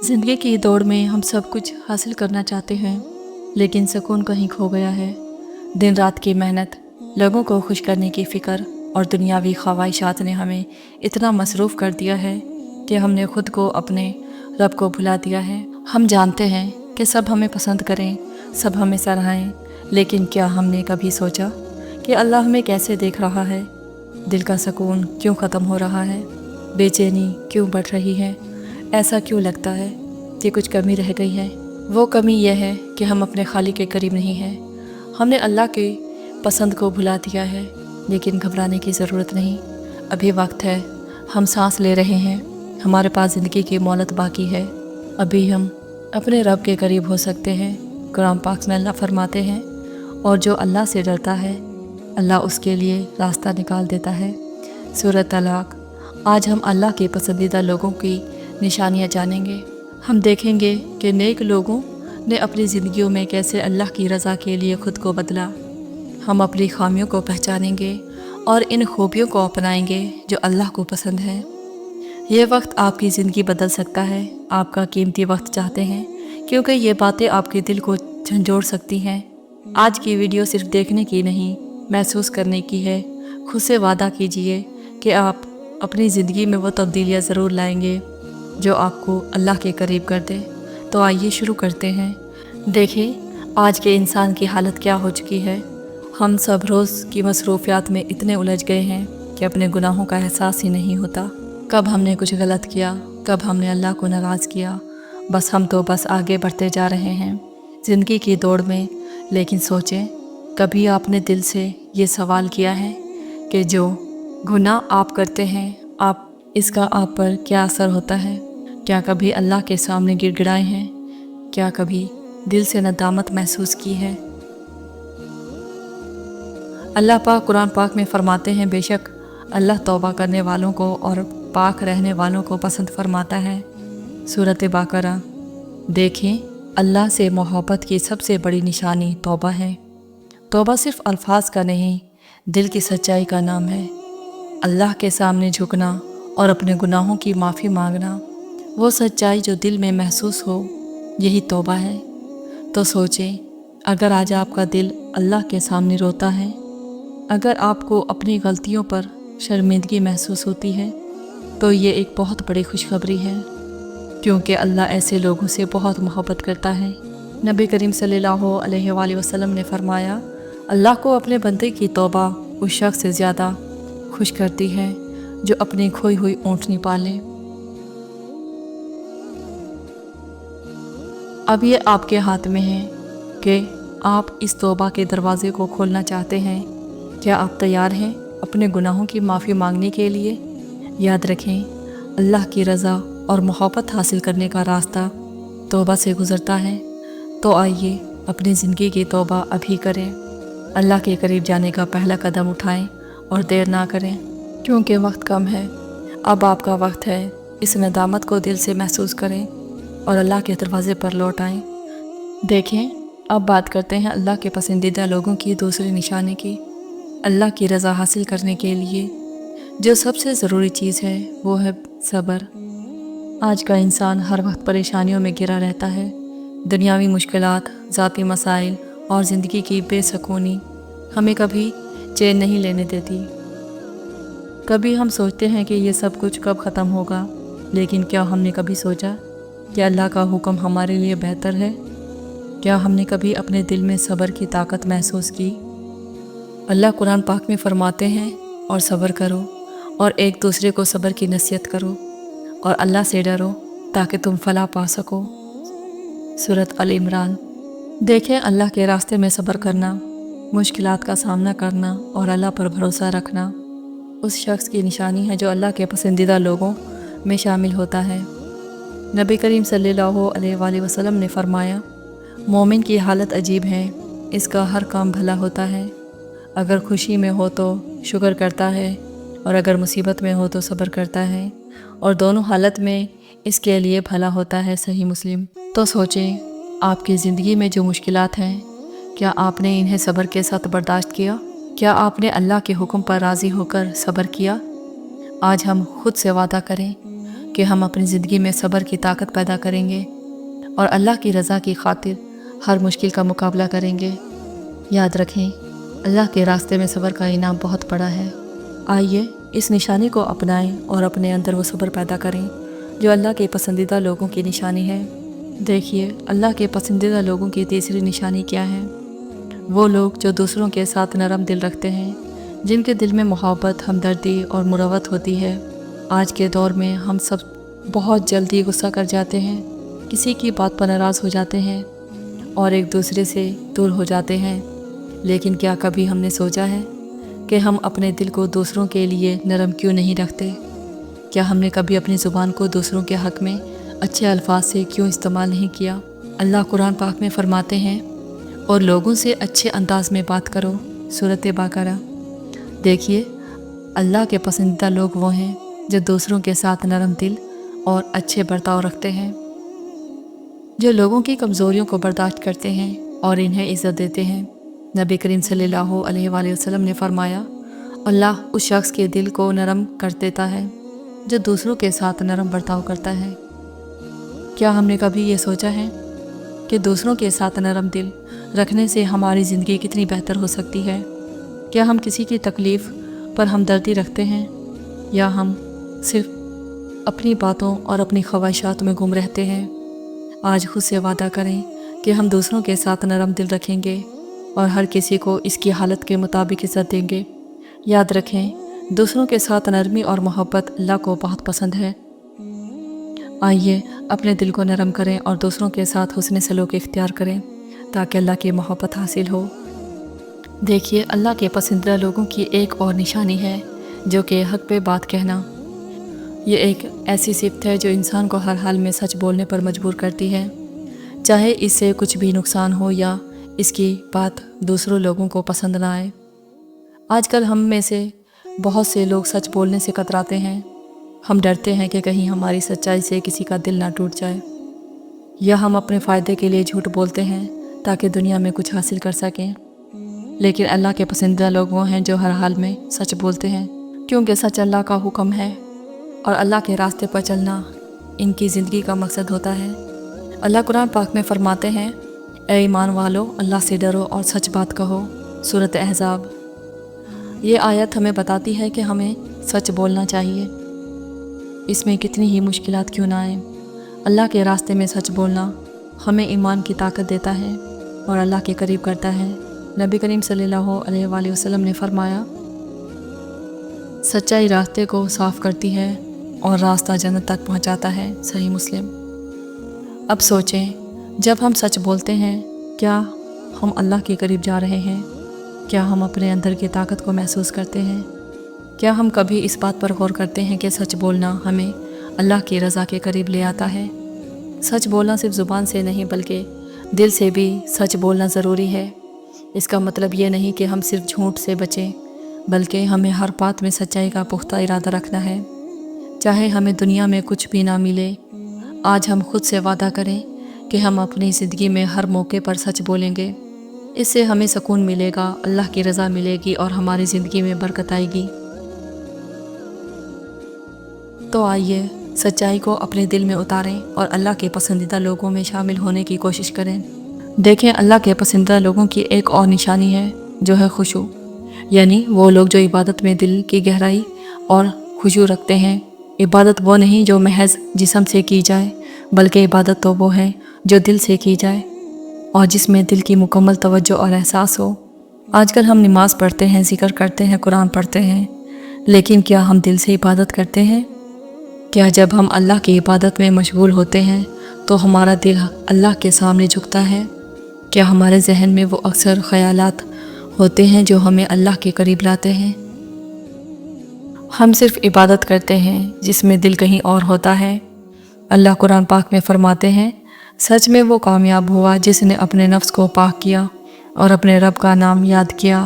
ज़िंदगी की दौड़ में हम सब कुछ हासिल करना चाहते हैं, लेकिन सुकून कहीं खो गया है। दिन रात की मेहनत, लोगों को खुश करने की फ़िक्र और दुनियावी ख्वाहिशात ने हमें इतना मसरूफ़ कर दिया है कि हमने खुद को अपने रब को भुला दिया है। हम जानते हैं कि सब हमें पसंद करें, सब हमें सराहें, लेकिन क्या हमने कभी सोचा कि अल्लाह हमें कैसे देख रहा है? दिल का सुकून क्यों ख़त्म हो रहा है? बेचैनी क्यों बढ़ रही है? ऐसा क्यों लगता है कि कुछ कमी रह गई है? वो कमी यह है कि हम अपने खालिक के करीब नहीं हैं। हमने अल्लाह के पसंद को भुला दिया है, लेकिन घबराने की ज़रूरत नहीं। अभी वक्त है, हम सांस ले रहे हैं, हमारे पास ज़िंदगी की मोहलत बाकी है। अभी हम अपने रब के करीब हो सकते हैं। कुरान पाक में अल्लाह फरमाते हैं, और जो अल्लाह से डरता है अल्लाह उसके लिए रास्ता निकाल देता है। सूरत तलाक। आज हम अल्लाह के पसंदीदा लोगों की निशानियाँ जानेंगे। हम देखेंगे कि नेक लोगों ने अपनी ज़िंदगियों में कैसे अल्लाह की रज़ा के लिए ख़ुद को बदला। हम अपनी खामियों को पहचानेंगे और इन खूबियों को अपनाएंगे जो अल्लाह को पसंद है। ये वक्त आपकी ज़िंदगी बदल सकता है। आपका कीमती वक्त चाहते हैं, क्योंकि ये बातें आपके दिल को झंझोड़ सकती हैं। आज की वीडियो सिर्फ देखने की नहीं, महसूस करने की है। खुद से वादा कीजिए कि आप अपनी ज़िंदगी में वो तब्दीलियाँ ज़रूर लाएंगे जो आपको अल्लाह के करीब कर दे। तो आइए शुरू करते हैं। देखिए आज के इंसान की हालत क्या हो चुकी है। हम सब रोज़ की मसरूफियात में इतने उलझ गए हैं कि अपने गुनाहों का एहसास ही नहीं होता। कब हमने कुछ गलत किया, कब हमने अल्लाह को नाराज़ किया। हम तो बस आगे बढ़ते जा रहे हैं ज़िंदगी की दौड़ में। लेकिन सोचें, कभी आपने दिल से ये सवाल किया है कि जो गुनाह आप करते हैं, इसका आप पर क्या असर होता है? क्या कभी अल्लाह के सामने गिड़गिड़ाए हैं? क्या कभी दिल से नदामत महसूस की है? अल्लाह पाक कुरान पाक में फ़रमाते हैं, बेशक अल्लाह तौबा करने वालों को और पाक रहने वालों को पसंद फरमाता है। सूरत बकरा। देखें, अल्लाह से मोहब्बत की सबसे बड़ी निशानी तौबा है। तौबा सिर्फ़ अल्फाज का नहीं, दिल की सच्चाई का नाम है। अल्लाह के सामने झुकना और अपने गुनाहों की माफ़ी मांगना, वो सच्चाई जो दिल में महसूस हो, यही तौबा है। तो सोचें, अगर आज आपका दिल अल्लाह के सामने रोता है, अगर आपको अपनी गलतियों पर शर्मिंदगी महसूस होती है, तो ये एक बहुत बड़ी खुशखबरी है, क्योंकि अल्लाह ऐसे लोगों से बहुत मोहब्बत करता है। नबी करीम सल्लल्लाहु अलैहि वसल्लम ने फरमाया, अल्लाह को अपने बंदे की तौबा उस शख्स से ज़्यादा खुश करती है जो अपनी खोई हुई ऊँटनी पाले। अब ये आपके हाथ में है कि आप इस तौबा के दरवाज़े को खोलना चाहते हैं। क्या आप तैयार हैं अपने गुनाहों की माफ़ी मांगने के लिए? याद रखें, अल्लाह की रज़ा और मोहब्बत हासिल करने का रास्ता तौबा से गुज़रता है। तो आइए अपनी ज़िंदगी की तौबा अभी करें। अल्लाह के करीब जाने का पहला कदम उठाएं और देर ना करें, क्योंकि वक्त कम है। अब आपका वक्त है। इस नदामत को दिल से महसूस करें और अल्लाह के दरवाज़े पर लौट आएँ। देखें, अब बात करते हैं अल्लाह के पसंदीदा लोगों की दूसरी निशानी की। अल्लाह की रज़ा हासिल करने के लिए जो सबसे ज़रूरी चीज़ है, वो है सब्र। आज का इंसान हर वक्त परेशानियों में घिरा रहता है। दुनियावी मुश्किलात, ज़ाती मसाइल और ज़िंदगी की बेसुकूनी हमें कभी चैन नहीं लेने देती। कभी हम सोचते हैं कि ये सब कुछ कब ख़त्म होगा, लेकिन क्या हमने कभी सोचा कि अल्लाह का हुक्म हमारे लिए बेहतर है? क्या हमने कभी अपने दिल में सब्र की ताकत महसूस की? अल्लाह कुरान पाक में फ़रमाते हैं, और सब्र करो और एक दूसरे को सब्र की नसीहत करो और अल्लाह से डरो ताकि तुम फलाह पा सको। सूरत अल इमरान। देखें, अल्लाह के रास्ते में सब्र करना, मुश्किलात का सामना करना और अल्लाह पर भरोसा रखना उस शख्स की निशानी है जो अल्लाह के पसंदीदा लोगों में शामिल होता है। नबी करीम सल्लल्लाहु अलैहि वसल्लम ने फरमाया, मोमिन की हालत अजीब है, इसका हर काम भला होता है। अगर खुशी में हो तो शुक्र करता है, और अगर मुसीबत में हो तो सब्र करता है, और दोनों हालत में इसके लिए भला होता है। सही मुस्लिम। तो सोचें, आपकी ज़िंदगी में जो मुश्किलात हैं, क्या आपने इन्हें सब्र के साथ बर्दाश्त किया? क्या आपने अल्लाह के हुक्म पर राज़ी होकर सब्र किया? आज हम खुद से वादा करें کہ ہم اپنی زندگی میں صبر کی طاقت پیدا کریں گے اور اللہ کی رضا کی خاطر ہر مشکل کا مقابلہ کریں گے۔ یاد رکھیں، اللہ کے راستے میں صبر کا انعام بہت بڑا ہے۔ آئیے اس نشانی کو اپنائیں اور اپنے اندر وہ صبر پیدا کریں جو اللہ کے پسندیدہ لوگوں کی نشانی ہے۔ دیکھیے، اللہ کے پسندیدہ لوگوں کی تیسری نشانی کیا ہے؟ وہ لوگ جو دوسروں کے ساتھ نرم دل رکھتے ہیں، جن کے دل میں محبت، ہمدردی اور مروت ہوتی ہے۔ آج کے دور میں ہم سب بہت جلدی غصہ کر جاتے ہیں، کسی کی بات پر ناراض ہو جاتے ہیں اور ایک دوسرے سے دور ہو جاتے ہیں۔ لیکن کیا کبھی ہم نے سوچا ہے کہ ہم اپنے دل کو دوسروں کے لیے نرم کیوں نہیں رکھتے؟ کیا ہم نے کبھی اپنی زبان کو دوسروں کے حق میں اچھے الفاظ سے کیوں استعمال نہیں کیا؟ اللہ قرآن پاک میں فرماتے ہیں، اور لوگوں سے اچھے انداز میں بات کرو، سورۃ بقرہ۔ دیکھیے، اللہ کے پسندیدہ لوگ وہ ہیں جو دوسروں کے ساتھ نرم دل اور اچھے برتاؤ رکھتے ہیں، جو لوگوں کی کمزوریوں کو برداشت کرتے ہیں اور انہیں عزت دیتے ہیں۔ نبی کریم صلی اللہ علیہ وآلہ وسلم نے فرمایا، اللہ اس شخص کے دل کو نرم کر دیتا ہے جو دوسروں کے ساتھ نرم برتاؤ کرتا ہے۔ کیا ہم نے کبھی یہ سوچا ہے کہ دوسروں کے ساتھ نرم دل رکھنے سے ہماری زندگی کتنی بہتر ہو سکتی ہے؟ کیا ہم کسی کی تکلیف پر ہمدردی رکھتے ہیں یا ہم صرف اپنی باتوں اور اپنی خواہشات میں گم رہتے ہیں؟ آج خود سے وعدہ کریں کہ ہم دوسروں کے ساتھ نرم دل رکھیں گے اور ہر کسی کو اس کی حالت کے مطابق عزت دیں گے۔ یاد رکھیں، دوسروں کے ساتھ نرمی اور محبت اللہ کو بہت پسند ہے۔ آئیے اپنے دل کو نرم کریں اور دوسروں کے ساتھ حسن سلوک اختیار کریں تاکہ اللہ کی محبت حاصل ہو۔ دیکھیے، اللہ کے پسندیدہ لوگوں کی ایک اور نشانی ہے جو کہ حق پہ بات کہنا۔ یہ ایک ایسی صفت ہے جو انسان کو ہر حال میں سچ بولنے پر مجبور کرتی ہے، چاہے اس سے کچھ بھی نقصان ہو یا اس کی بات دوسروں لوگوں کو پسند نہ آئے۔ آج کل ہم میں سے بہت سے لوگ سچ بولنے سے کتراتے ہیں۔ ہم ڈرتے ہیں کہ کہیں ہماری سچائی سے کسی کا دل نہ ٹوٹ جائے، یا ہم اپنے فائدے کے لیے جھوٹ بولتے ہیں تاکہ دنیا میں کچھ حاصل کر سکیں۔ لیکن اللہ کے پسندیدہ لوگ وہ ہیں جو ہر حال میں سچ بولتے ہیں، کیونکہ سچ اللہ کا حکم ہے اور اللہ کے راستے پر چلنا ان کی زندگی کا مقصد ہوتا ہے۔ اللہ قرآن پاک میں فرماتے ہیں، اے ایمان والو، اللہ سے ڈرو اور سچ بات کہو، سورۃ احزاب۔ یہ آیت ہمیں بتاتی ہے کہ ہمیں سچ بولنا چاہیے، اس میں کتنی ہی مشکلات کیوں نہ آئیں۔ اللہ کے راستے میں سچ بولنا ہمیں ایمان کی طاقت دیتا ہے اور اللہ کے قریب کرتا ہے۔ نبی کریم صلی اللہ علیہ وآلہ وسلم نے فرمایا، سچائی راستے کو صاف کرتی ہے اور راستہ جنت تک پہنچاتا ہے، صحیح مسلم۔ اب سوچیں، جب ہم سچ بولتے ہیں، کیا ہم اللہ کے قریب جا رہے ہیں؟ کیا ہم اپنے اندر کی طاقت کو محسوس کرتے ہیں؟ کیا ہم کبھی اس بات پر غور کرتے ہیں کہ سچ بولنا ہمیں اللہ کی رضا کے قریب لے آتا ہے؟ سچ بولنا صرف زبان سے نہیں بلکہ دل سے بھی سچ بولنا ضروری ہے۔ اس کا مطلب یہ نہیں کہ ہم صرف جھوٹ سے بچیں، بلکہ ہمیں ہر بات میں سچائی کا پختہ ارادہ رکھنا ہے، چاہے ہمیں دنیا میں کچھ بھی نہ ملے۔ آج ہم خود سے وعدہ کریں کہ ہم اپنی زندگی میں ہر موقع پر سچ بولیں گے۔ اس سے ہمیں سکون ملے گا، اللہ کی رضا ملے گی اور ہماری زندگی میں برکت آئے گی۔ تو آئیے سچائی کو اپنے دل میں اتاریں اور اللہ کے پسندیدہ لوگوں میں شامل ہونے کی کوشش کریں۔ دیکھیں، اللہ کے پسندیدہ لوگوں کی ایک اور نشانی ہے جو ہے خشوع، یعنی وہ لوگ جو عبادت میں دل کی گہرائی اور خشوع رکھتے ہیں۔ عبادت وہ نہیں جو محض جسم سے کی جائے، بلکہ عبادت تو وہ ہے جو دل سے کی جائے اور جس میں دل کی مکمل توجہ اور احساس ہو۔ آج کل ہم نماز پڑھتے ہیں، ذکر کرتے ہیں، قرآن پڑھتے ہیں، لیکن کیا ہم دل سے عبادت کرتے ہیں؟ کیا جب ہم اللہ کی عبادت میں مشغول ہوتے ہیں تو ہمارا دل اللہ کے سامنے جھکتا ہے؟ کیا ہمارے ذہن میں وہ اکثر خیالات ہوتے ہیں جو ہمیں اللہ کے قریب لاتے ہیں؟ ہم صرف عبادت کرتے ہیں جس میں دل کہیں اور ہوتا ہے۔ اللہ قرآن پاک میں فرماتے ہیں، سچ میں وہ کامیاب ہوا جس نے اپنے نفس کو پاک کیا اور اپنے رب کا نام یاد کیا،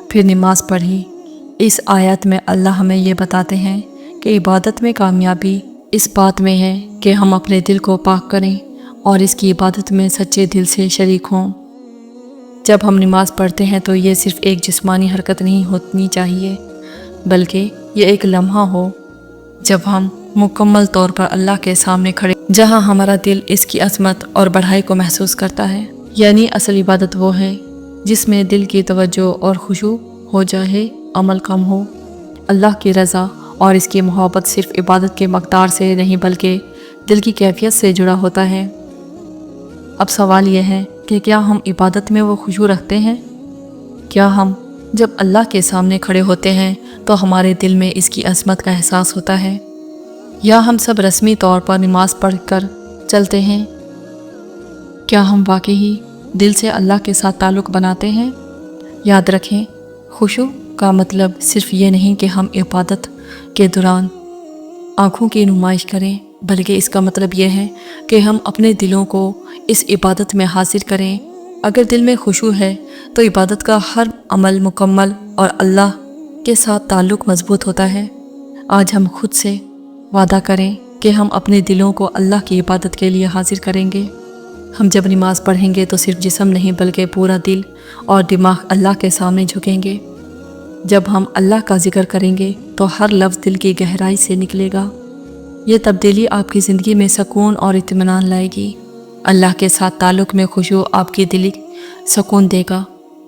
پھر نماز پڑھی۔ اس آیت میں اللہ ہمیں یہ بتاتے ہیں کہ عبادت میں کامیابی اس بات میں ہے کہ ہم اپنے دل کو پاک کریں اور اس کی عبادت میں سچے دل سے شریک ہوں۔ جب ہم نماز پڑھتے ہیں تو یہ صرف ایک جسمانی حرکت نہیں ہونی چاہیے، بلکہ یہ ایک لمحہ ہو جب ہم मुकम्मल तौर पर अल्लाह के सामने खड़े, जहां हमारा दिल इसकी अजमत और बढ़ाई को महसूस करता है। यानी असल इबादत वो है जिसमें दिल की तवज्जो और खुशू हो जाए, अमल कम हो। अल्लाह की रज़ा और इसकी मोहब्बत सिर्फ़ इबादत के मक़दार से नहीं बल्कि दिल की कैफियत से जुड़ा होता है। अब सवाल यह है कि क्या हम इबादत में वो खुशू रखते हैं? क्या हम जब अल्लाह के सामने खड़े होते हैं तो हमारे दिल में इसकी अज़मत का एहसास होता है, या हम सब रस्मी तौर पर नमाज पढ़ कर चलते हैं? क्या हम वाकई दिल से अल्लाह के साथ ताल्लुक़ बनाते हैं? याद रखें, खुशू का मतलब सिर्फ़ ये नहीं कि हम इबादत के दौरान आँखों की नुमाइश करें, बल्कि इसका मतलब यह है कि हम अपने दिलों को इस इबादत में हासिर करें। अगर दिल में खुशू है तो इबादत का हर अमल मुकम्मल और अल्लाह के साथ ताल्लुक़ मजबूत होता है। आज हम खुद से वादा करें कि हम अपने दिलों को अल्लाह की इबादत के लिए हाजिर करेंगे। हम जब नमाज़ पढ़ेंगे तो सिर्फ जिस्म नहीं बल्कि पूरा दिल और दिमाग अल्लाह के सामने झुकेंगे। जब हम अल्लाह का जिक्र करेंगे तो हर लफ्ज़ दिल की गहराई से निकलेगा। ये तब्दीली आपकी ज़िंदगी में सुकून और इत्मीनान लाएगी। अल्लाह के साथ ताल्लुक़ में खुशू आपकी दिली सुकून देगा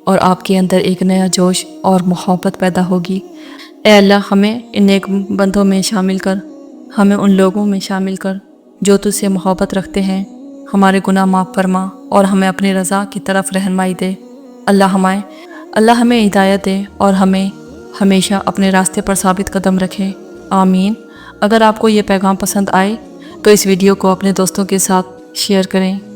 और आपके अंदर एक नया जोश और मोहब्बत पैदा होगी। ए अल्लाह, हमें इन नेक बंदों में शामिल कर, हमें उन लोगों में शामिल कर जो तुझसे मोहब्बत रखते हैं। हमारे गुनाह माफ़ फरमा और हमें अपनी रज़ा की तरफ रहनुमाई दे। अल्लाह हमें हिदायत दे और हमें हमेशा अपने रास्ते पर साबित कदम रखे। आमीन। अगर आपको ये पैगाम पसंद आए तो इस वीडियो को अपने दोस्तों के साथ शेयर करें।